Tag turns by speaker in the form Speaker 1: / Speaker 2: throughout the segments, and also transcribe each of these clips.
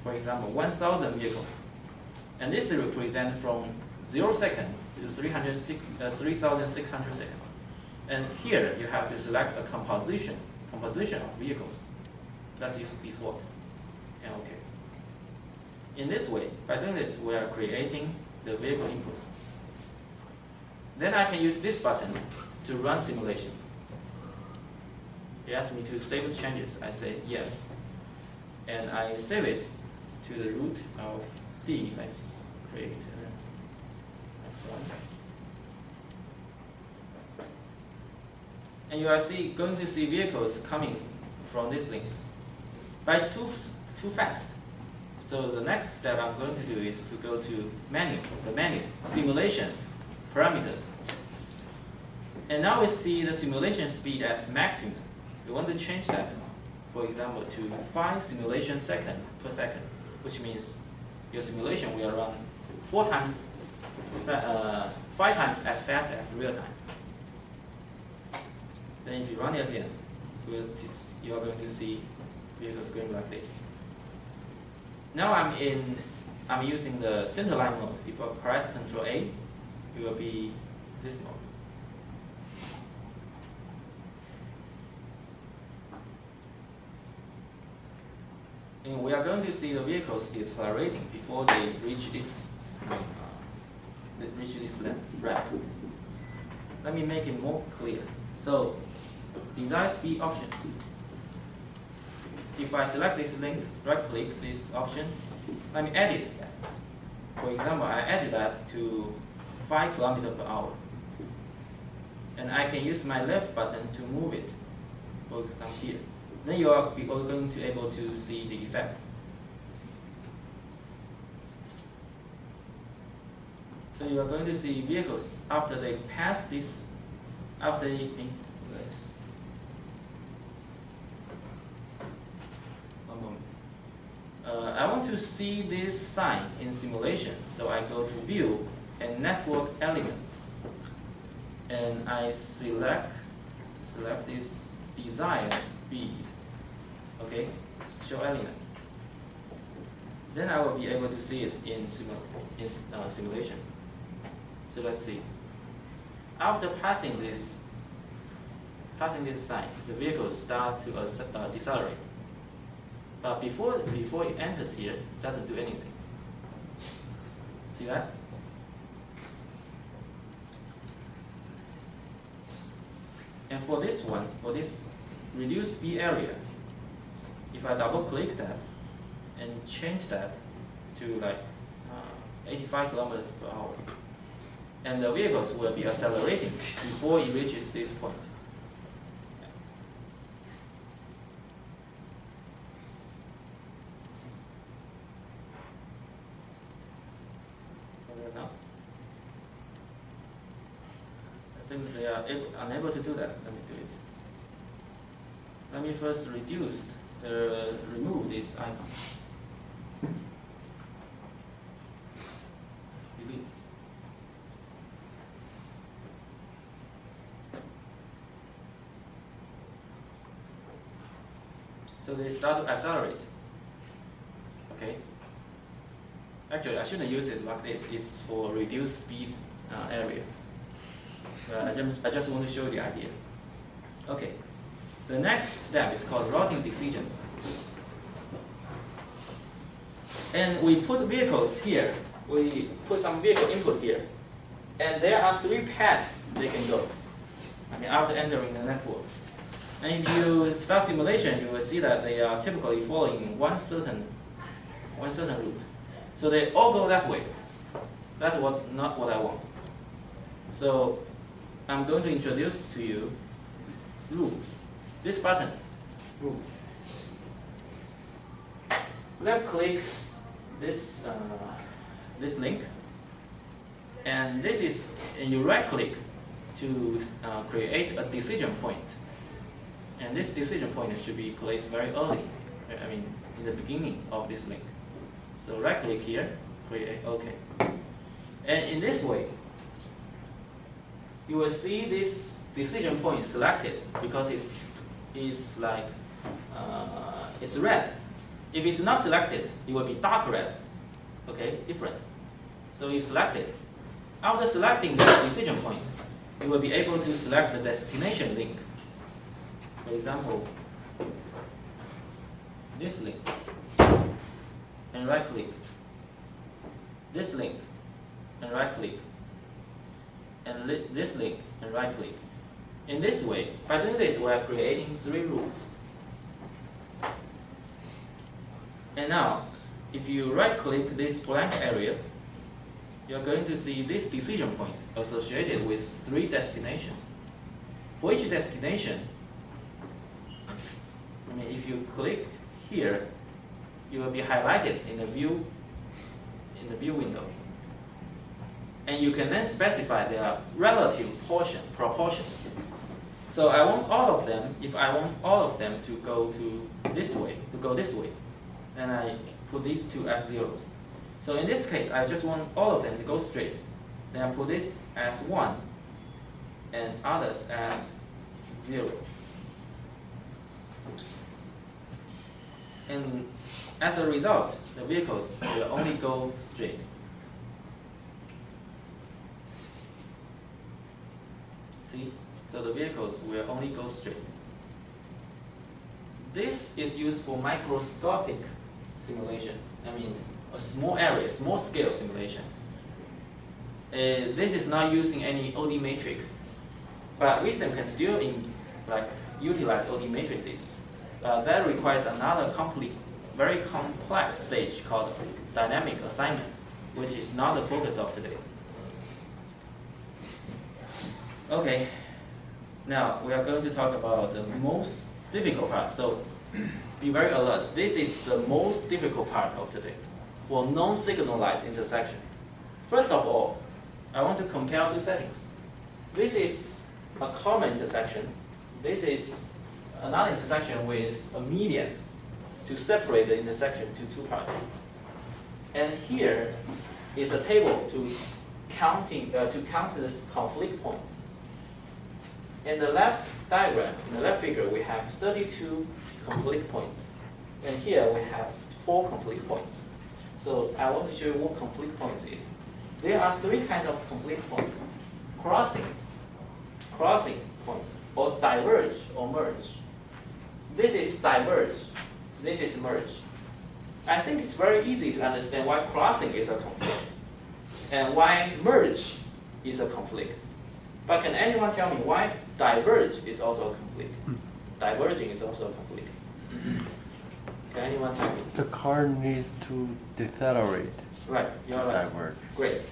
Speaker 1: for example, 1,000 vehicles. And this represents from 0 second to 3,600 seconds. And here you have to select a composition of vehicles. Let's use default and OK. In this way, by doing this, we are creating the vehicle input. Then I can use this button to run simulation. It asks me to save the changes. I say yes. And I save it to the root of D. Let's create one. And you are going to see vehicles coming from this link. But it's too fast. So the next step I'm going to do is to go to the menu, simulation, parameters. And now we see the simulation speed as maximum. We want to change that, for example, to 5 simulation seconds per second, which means your simulation will run 5 times as fast as real time. Then if you run it again, you are going to see vehicles going like this. Now I'm using the center line mode. If I press Ctrl A, it will be this mode. And we are going to see the vehicles decelerating before they reach this ramp. Let me make it more clear. So, design speed options. If I select this link, right-click this option, let me edit that. For example, I edit that to 5 km per hour. And I can use my left button to move it, for example here. Then you are going to be able to see the effect. So you are going to see vehicles after they pass this, one moment. I want to see this sign in simulation, so I go to View and Network Elements, and I select this desired speed. Okay, show element. Then I will be able to see it in simulation. So let's see. After passing this sign, the vehicles start to decelerate. But before it enters here, it doesn't do anything. See that? And for this reduce speed area, if I double click that and change that to like 85 kilometers per hour, and the vehicles will be accelerating before it reaches this point. Now, I think they are unable to do that. Let me do it. Let me first remove this icon. Delete. So they start to accelerate. Okay. Actually, I shouldn't use it like this. It's for reduced speed area. I just want to show the idea. Okay. The next step is called routing decisions. And we put vehicles here. We put some vehicle input here. And there are 3 paths they can go. After entering the network. And if you start simulation, you will see that they are typically following one certain route. So they all go that way. That's not what I want. So I'm going to introduce to you routes. This button, routes. Left click this link, and you right click to create a decision point. And this decision point should be placed very early, in the beginning of this link. So right click here, create OK. And in this way, you will see this decision point selected because it's red. If it's not selected, it will be dark red. Okay, different. So you select it. After selecting the decision point, you will be able to select the destination link. For example, this link, and right click. This link, and right click. And this link, and right click. In this way, by doing this, we are creating 3 routes. And now, if you right click this blank area, you're going to see this decision point associated with 3 destinations. For each destination, if you click here, you will be highlighted in the view window. And you can then specify their relative proportion. So I want all of them, if I want all of them to go this way, then I put these 2 as zeros. So in this case, I just want all of them to go straight. Then I put this as 1 and others as 0. And as a result, the vehicles will only go straight. See? So the vehicles will only go straight. This is used for microscopic simulation. A small area, small scale simulation. This is not using any OD matrix, but we can still utilize OD matrices. That requires another very complex stage called dynamic assignment, which is not the focus of today. Okay, now we are going to talk about the most difficult part. So be very alert. This is the most difficult part of today for non-signalized intersection. First of all, I want to compare 2 settings. This is a common intersection. This is another intersection with a median to separate the intersection to 2 parts. And here is a table to count the conflict points. In the left diagram, in the left figure, we have 32 conflict points. And here we have 4 conflict points. So I want to show you what conflict points is. There are 3 kinds of conflict points: crossing points, or diverge or merge. This is diverge, this is merge. I think it's very easy to understand why crossing is a conflict and why merge is a conflict. But can anyone tell me why diverge is also a conflict? Diverging is also a conflict. Can anyone tell me?
Speaker 2: The car needs to decelerate.
Speaker 1: Right, you're right.
Speaker 2: Diverge.
Speaker 1: Great.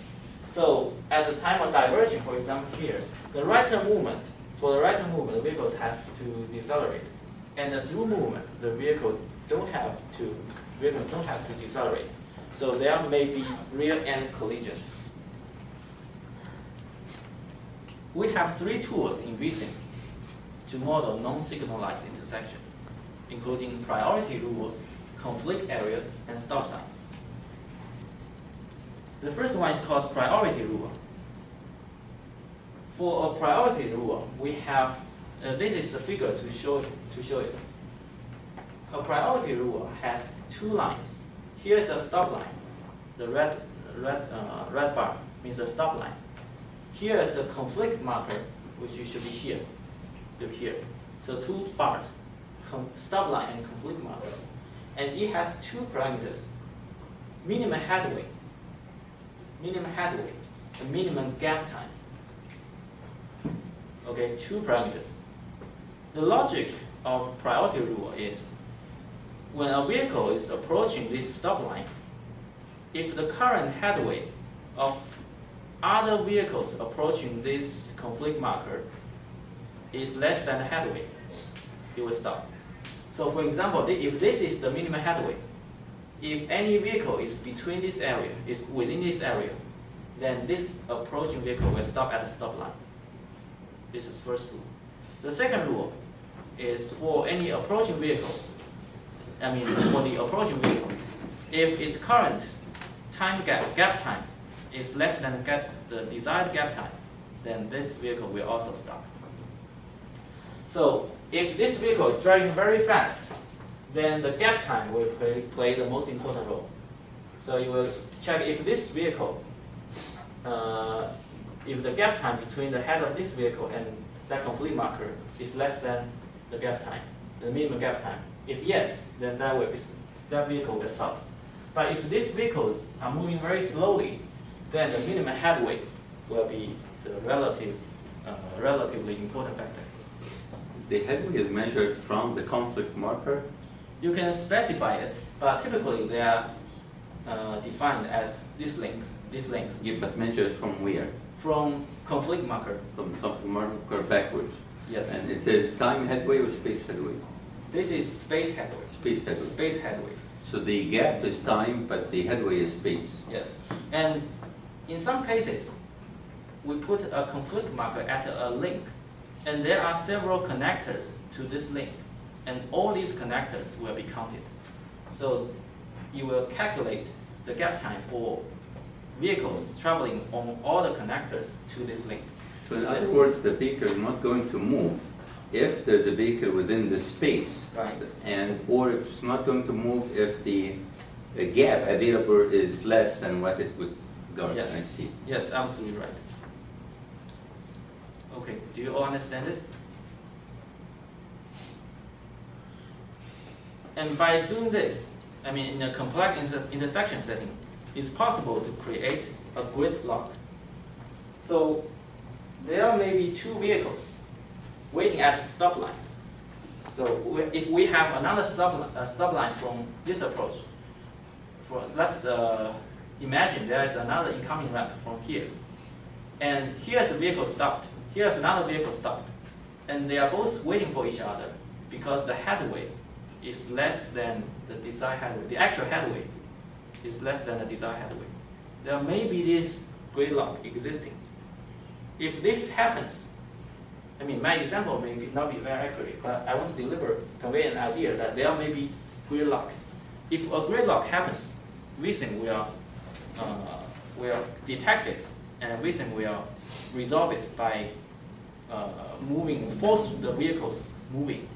Speaker 1: So at the time of diverging, for example here, the right-hand movement, the vehicles have to decelerate. And the through movement, the vehicles don't have to decelerate. So there may be rear-end collisions. We have 3 tools in vSim to model non-signalized intersection, including priority rules, conflict areas, and stop signs. The first one is called priority rule. For a priority rule, we have this is the figure to show it. A priority rule has 2 lines. Here is a stop line. The red bar means a stop line. Here is a conflict marker, which should be here, to here. So 2 bars, stop line and conflict marker. And it has 2 parameters: minimum headway, and minimum gap time. Okay, 2 parameters. The logic of priority rule is when a vehicle is approaching this stop line, if the current headway of other vehicles approaching this conflict marker is less than the headway, it will stop. So for example, if this is the minimum headway, if any vehicle is between this area, is within this area, then this approaching vehicle will stop at the stop line. This is first rule. The second rule is for any approaching vehicle, for the approaching vehicle, if its current gap time is less than the desired gap time, then this vehicle will also stop. So if this vehicle is driving very fast, then the gap time will play the most important role. So you will check if this vehicle, if the gap time between the head of this vehicle and that complete marker is less than the gap time, the minimum gap time. If yes, then that vehicle will stop. But if these vehicles are moving very slowly, then the minimum head weight will be the relatively important factor.
Speaker 3: The headway is measured from the conflict marker.
Speaker 1: You can specify it, but typically they are defined as this length.
Speaker 3: Yeah, but measured from where?
Speaker 1: From conflict marker.
Speaker 3: From conflict marker backwards.
Speaker 1: Yes.
Speaker 3: And it is time headway or space headway?
Speaker 1: This is space headway.
Speaker 3: Space headway.
Speaker 1: Space headway.
Speaker 3: So the gap is time, but the headway is space.
Speaker 1: Yes. And in some cases, we put a conflict marker at a link, and there are several connectors to this link, and all these connectors will be counted. So you will calculate the gap time for vehicles traveling on all the connectors to this link.
Speaker 3: So in other words, the vehicle is not going to move if there's a vehicle within the space.
Speaker 1: Right.
Speaker 3: Or if it's not going to move if the gap available is less than what it would guard.
Speaker 1: Yes.
Speaker 3: I see.
Speaker 1: Yes, absolutely right. Okay, do you all understand this? And by doing this, I mean in a complex intersection setting, it's possible to create a gridlock. So there may be two vehicles waiting at stop lines. So if we have another stop line from this approach, let's imagine there is another incoming ramp from here. And here's a vehicle stopped. Here's another vehicle stopped. And they are both waiting for each other because the headway is less than the desired headway. The actual headway is less than the desired headway. There may be this gridlock existing. If this happens, I mean, my example may not be very accurate, but I want to convey an idea that there may be gridlocks. If a gridlock happens, VSync will detect it, and VSync will resolve it by force the vehicles moving.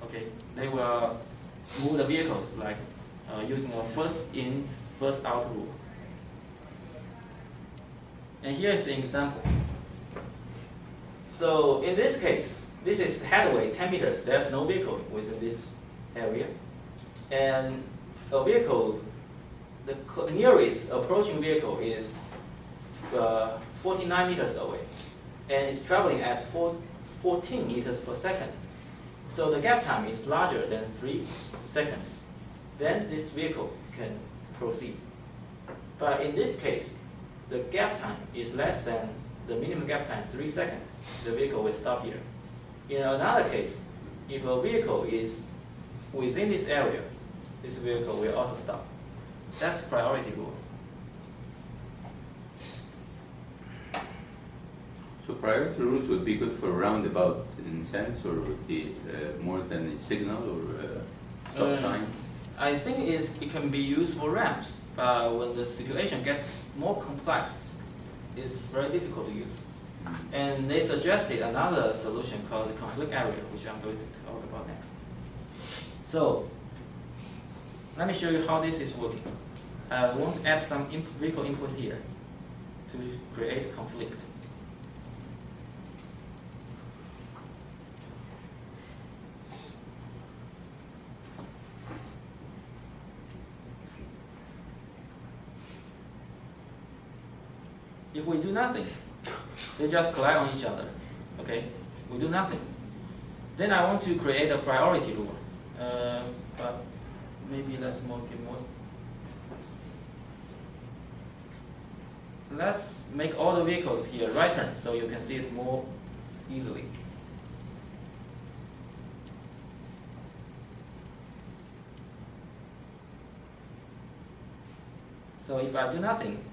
Speaker 1: Okay, they will move the vehicles like using a first in, first out rule. And here is an example. So in this case, this is headway 10 meters. There's no vehicle within this area. And a vehicle, the nearest approaching vehicle is 49 meters away. And it's traveling at 14 meters per second. So the gap time is larger than 3 seconds. Then this vehicle can proceed. But in this case, the gap time is less than the minimum gap time, 3 seconds. The vehicle will stop here. In another case, if a vehicle is within this area, this vehicle will also stop. That's priority rule.
Speaker 3: So priority rules would be good for roundabout in sense, or would be more than a signal or stop sign?
Speaker 1: I think it can be used for ramps, but when the situation gets more complex, it's very difficult to use. And they suggested another solution called the conflict area, which I'm going to talk about next. So let me show you how this is working. I want to add some vehicle input here to create conflict. If we do nothing, they just collide on each other. Okay, we do nothing. Then I want to create a priority rule, but maybe let's make it more. Let's make all the vehicles here right turn so you can see it more easily. So if I do nothing,